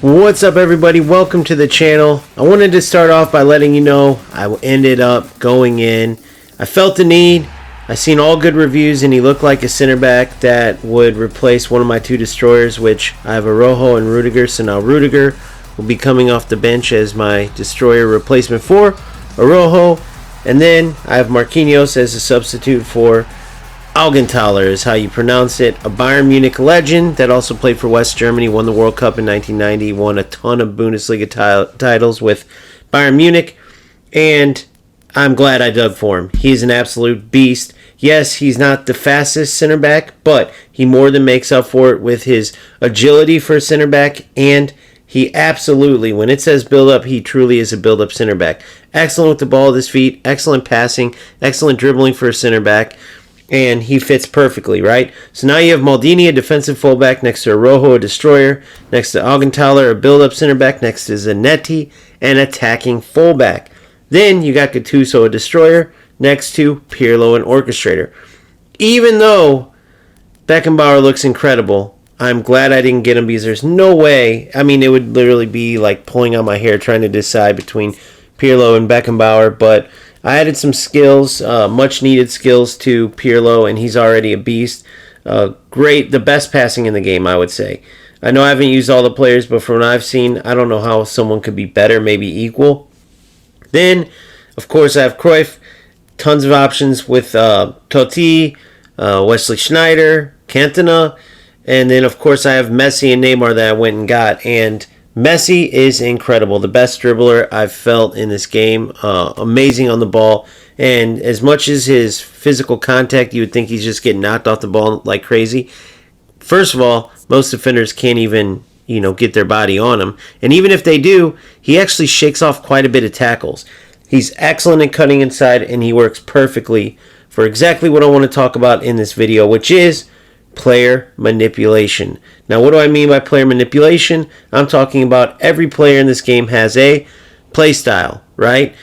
What's up, everybody? Welcome to the channel. I wanted to start off by letting you know I ended up going in. I felt the need. I seen all good reviews, and he looked like a center back that would replace one of my two destroyers, which I have Araujo and Rudiger. So now Rudiger will be coming off the bench as my destroyer replacement for Araujo. And then I have Marquinhos as a substitute for Augenthaler is how you pronounce it. A Bayern Munich legend that also played for West Germany, won the World Cup in 1990, won a ton of Bundesliga titles with Bayern Munich, and I'm glad I dug for him. He's an absolute beast. Yes, he's not the fastest center back, but he more than makes up for it with his agility for a center back, and he absolutely, when it says build up, he truly is a build up center back. Excellent with the ball at his feet, excellent passing, excellent dribbling for a center back. And he fits perfectly, right? So now you have Maldini, a defensive fullback, next to Araujo, a destroyer, next to Augenthaler, a build-up center back, next to Zanetti, an attacking fullback. Then you got Gattuso, a destroyer, next to Pirlo, an orchestrator. Even though Beckenbauer looks incredible, I'm glad I didn't get him because there's no way. I mean, it would literally be like pulling out my hair trying to decide between Pirlo and Beckenbauer, but I added some skills, much needed skills to Pirlo, and he's already a beast. Great, the best passing in the game, I would say. I know I haven't used all the players, but from what I've seen, I don't know how someone could be better, maybe equal. Then, of course, I have Cruyff, tons of options with Totti, Wesley Sneijder, Cantona, and then, of course, I have Messi and Neymar that I went and got, and Messi is incredible. The best dribbler I've felt in this game. Amazing on the ball. And as much as his physical contact, you would think he's just getting knocked off the ball like crazy. First of all, most defenders can't even, get their body on him. And even if they do, he actually shakes off quite a bit of tackles. He's excellent at cutting inside, and he works perfectly for exactly what I want to talk about in this video, which is player manipulation. Now, what do I mean by player manipulation? I'm talking about every player in this game has a play style, right?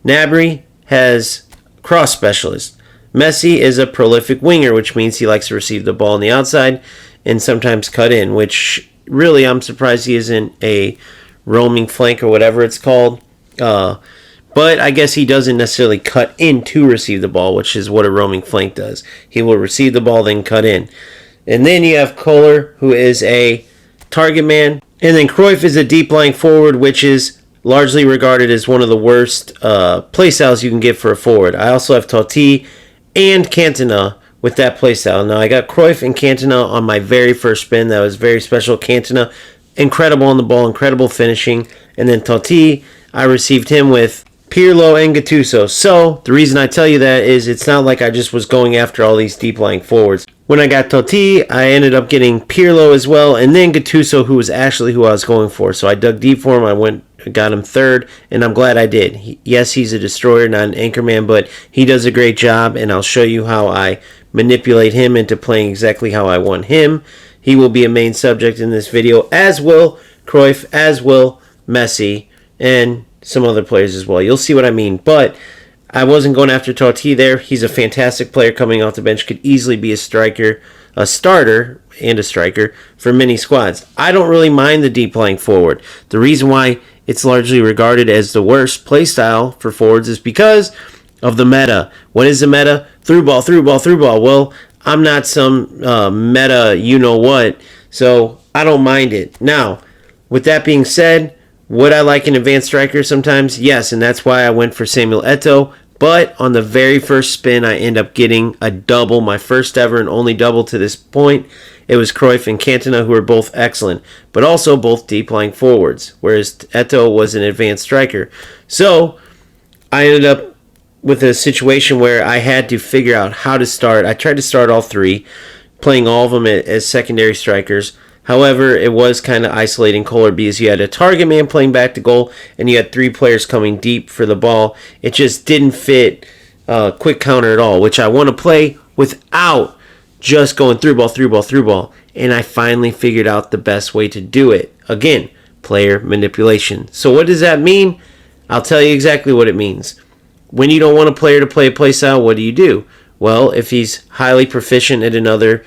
Gnabry has cross specialist. Messi is a prolific winger, which means he likes to receive the ball on the outside and sometimes cut in, which really I'm surprised he isn't a roaming flank or whatever it's called. But I guess he doesn't necessarily cut in to receive the ball, which is what a roaming flank does. He will receive the ball, then cut in. And then you have Kohler, who is a target man. And then Cruyff is a deep-lying forward, which is largely regarded as one of the worst play styles you can get for a forward. I also have Totti and Cantona with that play style. Now, I got Cruyff and Cantona on my very first spin. That was very special. Cantona, incredible on the ball, incredible finishing. And then Totti, I received him with Pirlo and Gattuso. So, the reason I tell you that is it's not like I just was going after all these deep-lying forwards. When I got Totti, I ended up getting Pirlo as well, and then Gattuso, who was actually who I was going for. So I dug deep for him. Got him third, and I'm glad I did. Yes, he's a destroyer, not an anchorman, but he does a great job, and I'll show you how I manipulate him into playing exactly how I want him. He will be a main subject in this video, as will Cruyff, as will Messi, and some other players as well. You'll see what I mean, but I wasn't going after Totti there. He's a fantastic player coming off the bench. Could easily be a striker, a starter, and a striker for many squads. I don't really mind the deep lying forward. The reason why it's largely regarded as the worst play style for forwards is because of the meta. What is the meta? Through ball, through ball, through ball. Well, I'm not some meta you-know-what, so I don't mind it. Now, with that being said, would I like an advanced striker sometimes? Yes, and that's why I went for Samuel Eto'o. But on the very first spin, I end up getting a double, my first ever and only double to this point. It was Cruyff and Cantona, who were both excellent, but also both deep-lying forwards, whereas Eto'o was an advanced striker. So I ended up with a situation where I had to figure out how to start. I tried to start all three, playing all of them as secondary strikers. However, it was kind of isolating Kohler because you had a target man playing back to goal and you had three players coming deep for the ball. It just didn't fit quick counter at all, which I want to play without just going through ball, through ball, through ball. And I finally figured out the best way to do it. Again, player manipulation. So what does that mean? I'll tell you exactly what it means. When you don't want a player to play a play style, what do? Well, if he's highly proficient at another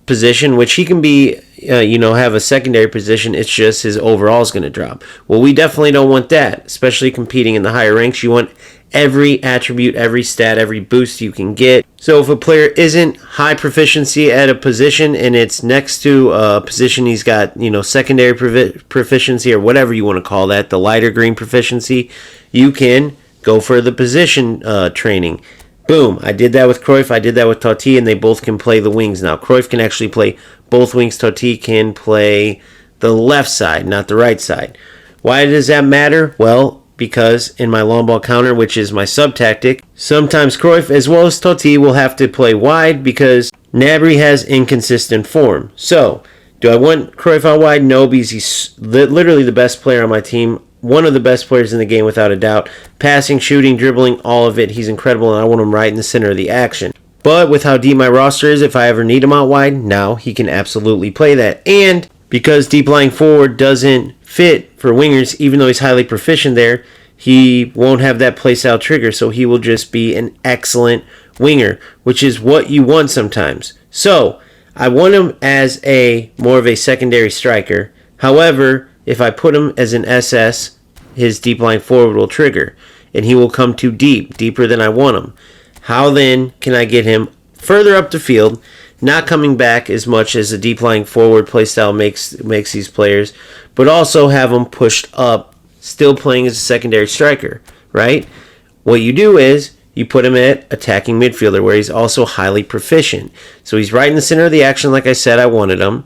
position, which he can be have a secondary position. It's just his overall is going to drop. Well, we definitely don't want that, especially competing in the higher ranks. You want every attribute, every stat, every boost you can get. So if a player isn't high proficiency at a position and it's next to a position he's got, secondary proficiency or whatever you want to call that, the lighter green proficiency, you can go for the position training. Boom. I did that with Cruyff. I did that with Totti, and they both can play the wings now. Cruyff can actually play both wings. Totti can play the left side, not the right side. Why does that matter? Well, because in my long ball counter, which is my sub-tactic, sometimes Cruyff as well as Totti will have to play wide because Gnabry has inconsistent form. So, do I want Cruyff out wide? No, because he's literally the best player on my team. One of the best players in the game without a doubt. Passing, shooting, dribbling, all of it. He's incredible, and I want him right in the center of the action. But with how deep my roster is, if I ever need him out wide, now he can absolutely play that. And because deep lying forward doesn't fit for wingers, even though he's highly proficient there, he won't have that playstyle trigger, so he will just be an excellent winger, which is what you want sometimes. So, I want him as more of a secondary striker. However, if I put him as an SS, his deep lying forward will trigger, and he will come too deep, deeper than I want him. How then can I get him further up the field, not coming back as much as the deep lying forward playstyle makes these players, but also have him pushed up, still playing as a secondary striker, right? What you do is you put him at attacking midfielder, where he's also highly proficient. So he's right in the center of the action, like I said I wanted him,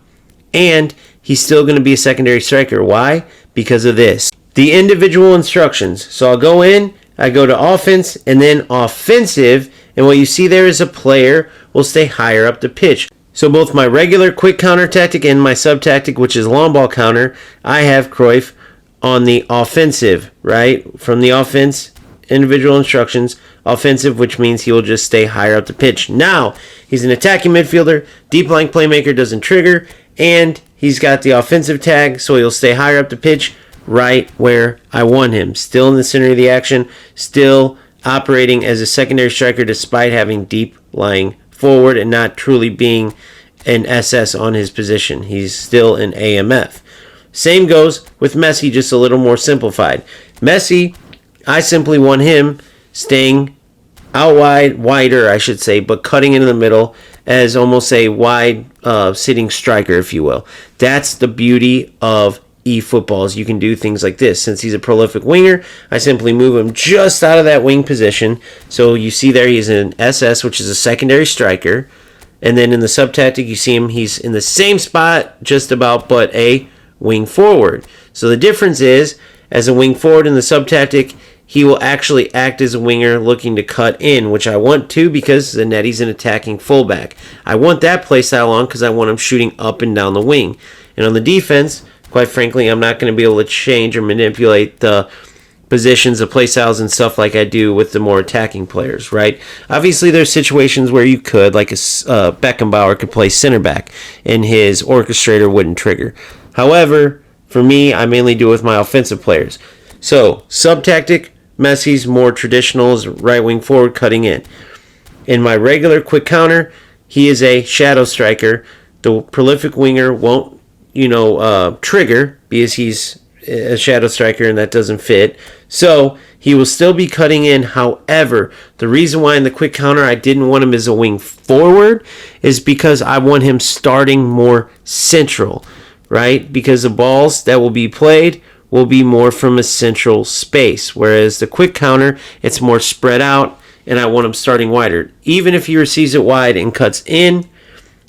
and he's still going to be a secondary striker. Why? Because of this. The individual instructions. So I'll go in, I go to offense, and then offensive, and what you see there is a player will stay higher up the pitch. So both my regular quick counter tactic and my sub tactic, which is long ball counter, I have Cruyff on the offensive, right? From the offense, individual instructions, offensive, which means he will just stay higher up the pitch. Now, he's an attacking midfielder, deep lying playmaker doesn't trigger, and he's got the offensive tag, so he'll stay higher up the pitch, right where I want him. Still in the center of the action, still operating as a secondary striker despite having deep lying forward and not truly being an SS on his position. He's still an AMF. Same goes with Messi, just a little more simplified. Messi, I simply want him staying out wider, I should say, but cutting into the middle as almost a wide sitting striker, if you will. That's the beauty of eFootballs. You can do things like this. Since he's a prolific winger, I simply move him just out of that wing position. So you see there he's an SS, which is a secondary striker. And then in the sub-tactic, you see him, he's in the same spot just about, but a wing forward. So the difference is, as a wing forward in the sub-tactic, he will actually act as a winger looking to cut in, which I want to because Zanetti's an attacking fullback. I want that playstyle on because I want him shooting up and down the wing. And on the defense, quite frankly, I'm not going to be able to change or manipulate the positions, the playstyles, and stuff like I do with the more attacking players, right? Obviously, there's situations where you could, like a Beckenbauer could play center back, and his orchestrator wouldn't trigger. However, for me, I mainly do it with my offensive players. So, sub-tactic, Messi's more traditional as right wing forward cutting in. In my regular quick counter, he is a shadow striker. The prolific winger won't trigger because he's a shadow striker and that doesn't fit. So he will still be cutting in. However, the reason why in the quick counter I didn't want him as a wing forward is because I want him starting more central, right? Because the balls that will be played will be more from a central space, whereas the quick counter, it's more spread out and I want him starting wider. Even if he receives it wide and cuts in,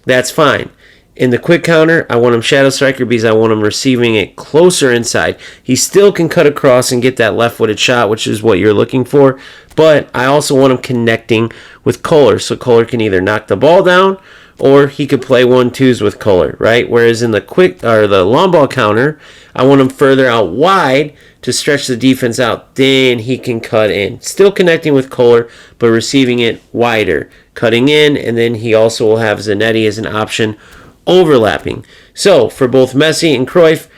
that's fine. In the quick counter, I want him shadow striker because I want him receiving it closer inside. He still can cut across and get that left-footed shot, which is what you're looking for. But I also want him connecting with Kohler, so Kohler can either knock the ball down or he could play 1-2s with Kohler, right? Whereas in the long ball counter, I want him further out wide to stretch the defense out. Then he can cut in. Still connecting with Kohler, but receiving it wider. Cutting in, and then he also will have Zanetti as an option overlapping. So, for both Messi and Cruyff,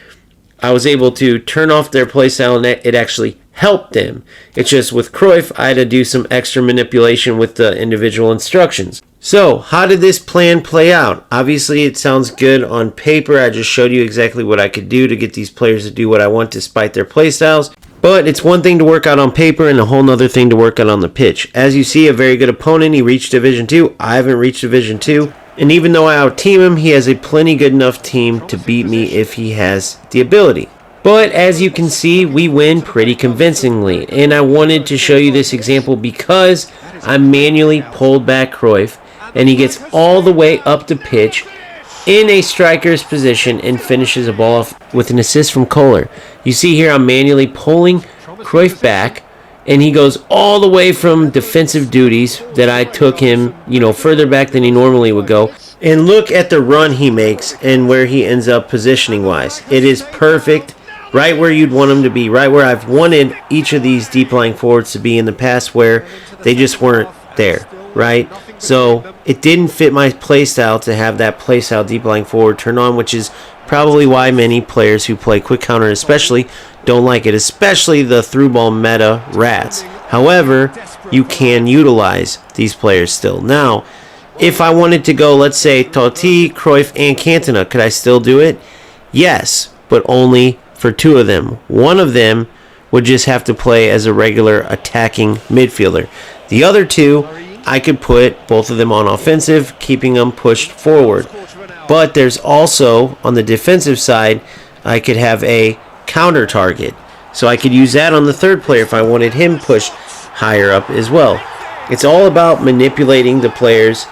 I was able to turn off their playstyle and it actually helped them. It's just with Cruyff, I had to do some extra manipulation with the individual instructions. So, how did this plan play out? Obviously, it sounds good on paper. I just showed you exactly what I could do to get these players to do what I want despite their playstyles. But it's one thing to work out on paper and a whole nother thing to work out on the pitch. As you see, a very good opponent. He reached Division 2. I haven't reached Division 2. And even though I out-team him, he has a plenty good enough team to beat me if he has the ability. But as you can see, we win pretty convincingly. And I wanted to show you this example because I manually pulled back Cruyff, and he gets all the way up the pitch in a striker's position and finishes a ball off with an assist from Kohler. You see here I'm manually pulling Cruyff back, and he goes all the way from defensive duties that I took him, further back than he normally would go. And look at the run he makes and where he ends up positioning-wise. It is perfect, right where you'd want him to be, right where I've wanted each of these deep-lying forwards to be in the past where they just weren't there, right? So it didn't fit my playstyle to have that playstyle deep-lying forward turn on, which is probably why many players who play quick counter especially don't like it, especially the through ball meta rats. However, you can utilize these players still. Now, if I wanted to go, let's say, Totti, Cruyff, and Cantona, could I still do it? Yes, but only for two of them. One of them would just have to play as a regular attacking midfielder. The other two, I could put both of them on offensive, keeping them pushed forward. But there's also, on the defensive side, I could have a counter target. So I could use that on the third player if I wanted him pushed higher up as well. It's all about manipulating the players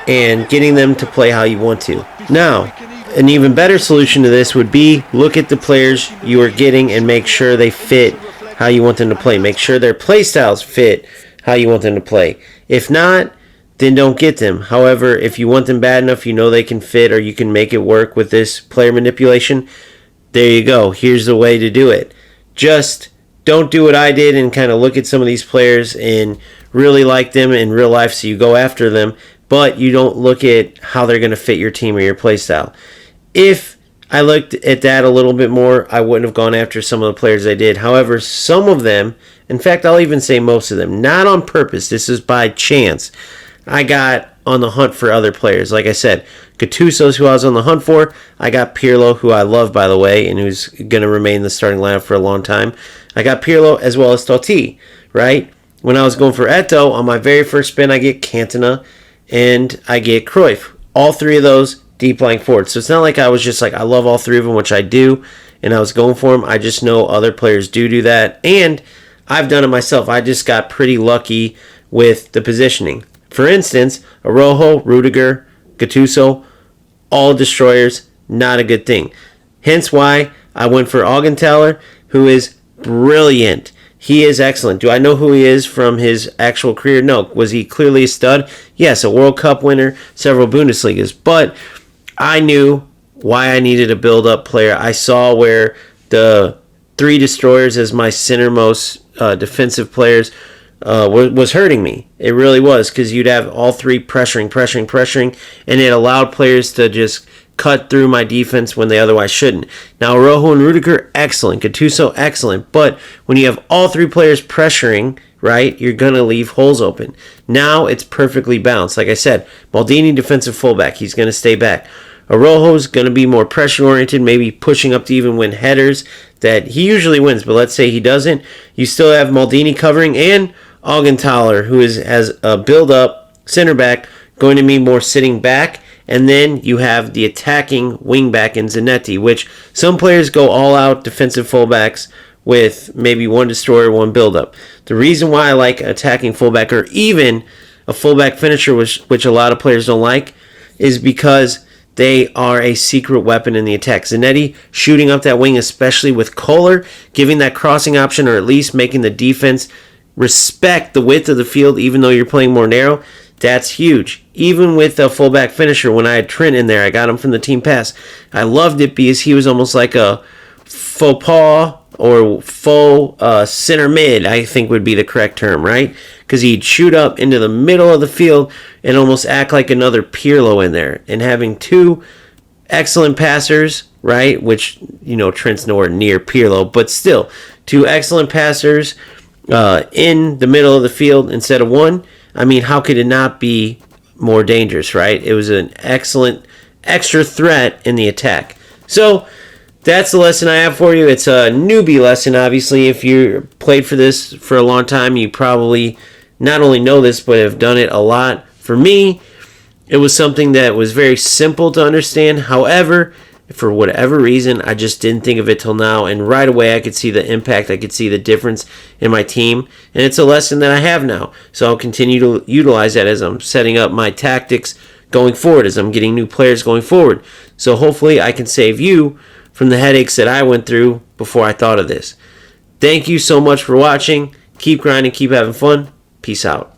and getting them to play how you want to. Now, an even better solution to this would be look at the players you are getting and make sure they fit how you want them to play. Make sure their play styles fit how you want them to play. If not, then don't get them. However, if you want them bad enough, they can fit or you can make it work with this player manipulation, there you go. Here's the way to do it. Just don't do what I did and kind of look at some of these players and really like them in real life, so you go after them, but you don't look at how they're going to fit your team or your play style. If I looked at that a little bit more, I wouldn't have gone after some of the players I did. However, some of them, in fact, I'll even say most of them, not on purpose, this is by chance, I got on the hunt for other players. Like I said, Gattuso's who I was on the hunt for. I got Pirlo, who I love, by the way, and who's going to remain the starting lineup for a long time. I got Pirlo as well as Totti, right? When I was going for Eto'o, on my very first spin, I get Cantona and I get Cruyff. All three of those deep-lying forwards. So it's not like I was just like, I love all three of them, which I do, and I was going for them. I just know other players do that, and I've done it myself. I just got pretty lucky with the positioning. For instance, Araujo, Rudiger, Gattuso, all destroyers, not a good thing. Hence why I went for Augenthaler, who is brilliant. He is excellent. Do I know who he is from his actual career? No. Was he clearly a stud? Yes, a World Cup winner, several Bundesligas. But I knew why I needed a build-up player. I saw where the three destroyers as my centermost defensive players was hurting me. It really was, because you'd have all three pressuring, and it allowed players to just cut through my defense when they otherwise shouldn't. Now, Araujo and Rudiger, excellent. Gattuso, excellent. But when you have all three players pressuring, right, you're going to leave holes open. Now it's perfectly balanced. Like I said, Maldini, defensive fullback. He's going to stay back. Araujo's going to be more pressure-oriented, maybe pushing up to even win headers that he usually wins. But let's say he doesn't. You still have Maldini covering, and Augenthaler, who is as a build-up center back, going to be more sitting back. And then you have the attacking wing-back in Zanetti, which some players go all-out defensive fullbacks with maybe one destroyer, one build-up. The reason why I like attacking fullback, or even a fullback finisher, which a lot of players don't like, is because they are a secret weapon in the attack. Zanetti shooting up that wing, especially with Kohler, giving that crossing option, or at least making the defense respect the width of the field, even though you're playing more narrow. That's huge. Even with a fullback finisher, when I had Trent in there, I got him from the team pass. I loved it because he was almost like a faux pas or faux center mid, I think would be the correct term, right? Because he'd shoot up into the middle of the field and almost act like another Pirlo in there. And having two excellent passers, right, which, Trent's nowhere near Pirlo, but still, two excellent passers in the middle of the field instead of one. I mean, how could it not be more dangerous, right? It was an excellent extra threat in the attack. So that's the lesson I have for you. It's a newbie lesson, obviously. If you played for this for a long time, you probably not only know this, but have done it a lot. For me, it was something that was very simple to understand. However, for whatever reason, I just didn't think of it till now. And right away, I could see the impact. I could see the difference in my team. And it's a lesson that I have now. So I'll continue to utilize that as I'm setting up my tactics going forward, as I'm getting new players going forward. So hopefully I can save you from the headaches that I went through before I thought of this. Thank you so much for watching. Keep grinding, keep having fun. Peace out.